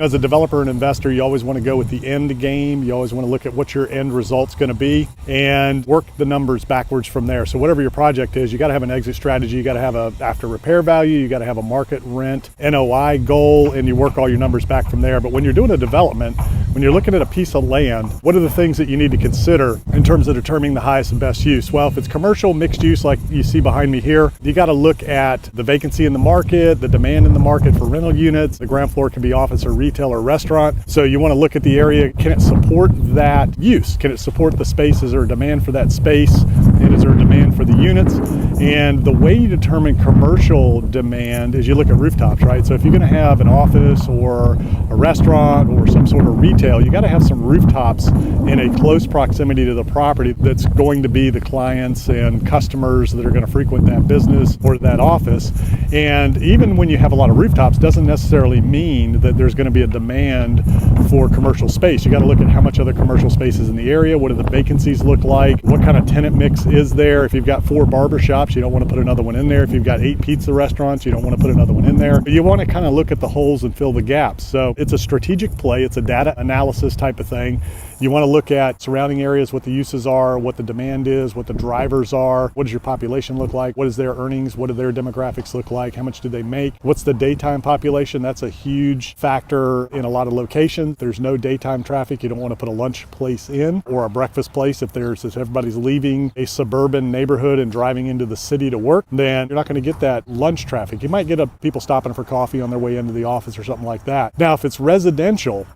As a developer and investor, you always want to go with the end game. You always want to look at what your end result's going to be and work the numbers backwards from there. So whatever your project is, you got to have an exit strategy. You got to have a after repair value. You got to have a market rent, NOI goal, and you work all your numbers back from there. But when you're doing a development, when you're looking at a piece of land, what are the things that you need to consider in terms of determining the highest and best use? Well, if it's commercial, mixed use, like you see behind me here, you got to look at the vacancy in the market, the demand in the market for rental units. The ground floor can be office or retail or restaurant. So you want to look at the area. Can it support that use? Can it support the space? Is there a demand for that space? And is there a demand for the units? And the way you determine commercial demand is you look at rooftops, right? So if you're going to have an office or a restaurant or some sort of retail, you got to have some rooftops in a close proximity to the property that's going to be the clients and customers that are going to frequent that business or that office. And even when you have a lot of rooftops, doesn't necessarily mean that there's going to be a demand for commercial space. You got to look at how much other commercial space is in the area. What do the vacancies look like? What kind of tenant mix is there? If you've got 4 barber shops, you don't want to put another one in there. If you've got 8 pizza restaurants, you don't want to put another one in there. But you want to kind of look at the holes and fill the gaps. So it's a strategic play. It's a data analysis type of thing. You want to look at surrounding areas, what the uses are, what the demand is, what the drivers are, what does your population look like, what is their earnings, what do their demographics look like, how much do they make, what's the daytime population? That's a huge factor in a lot of locations. There's no daytime traffic. You don't want to put a lunch place in or a breakfast place. If everybody's leaving a suburban neighborhood and driving into the city to work, then you're not going to get that lunch traffic. You might get people stopping for coffee on their way into the office or something like that. Now, if it's residential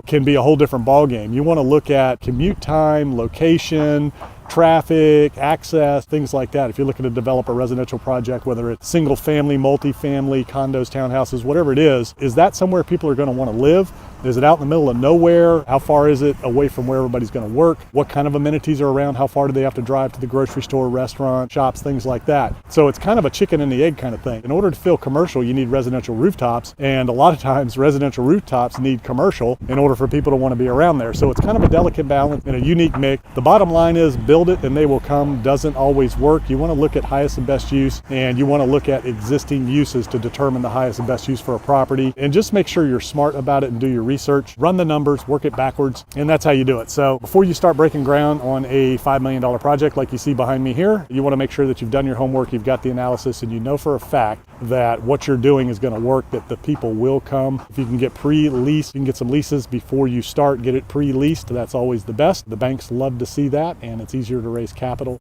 can be a whole different ballgame. You want to look at commute time, location, traffic, access, things like that. If you're looking to develop a residential project, whether it's single family, multifamily, condos, townhouses, whatever it is that somewhere people are going to want to live? Is it out in the middle of nowhere? How far is it away from where everybody's going to work? What kind of amenities are around? How far do they have to drive to the grocery store, restaurant, shops, things like that? So it's kind of a chicken and the egg kind of thing. In order to fill commercial, you need residential rooftops. And a lot of times residential rooftops need commercial in order for people to want to be around there. So it's kind of a delicate balance and a unique mix. The bottom line is build it and they will come. Doesn't always work. You want to look at highest and best use, and you want to look at existing uses to determine the highest and best use for a property. And just make sure you're smart about it and do your research, run the numbers, work it backwards, and that's how you do it. So before you start breaking ground on a $5 million project like you see behind me here, you want to make sure that you've done your homework, you've got the analysis, and you know for a fact that what you're doing is going to work, that the people will come. If you can get pre-leased, you can get some leases before you start, get it pre-leased. That's always the best. The banks love to see that, and it's easier to raise capital.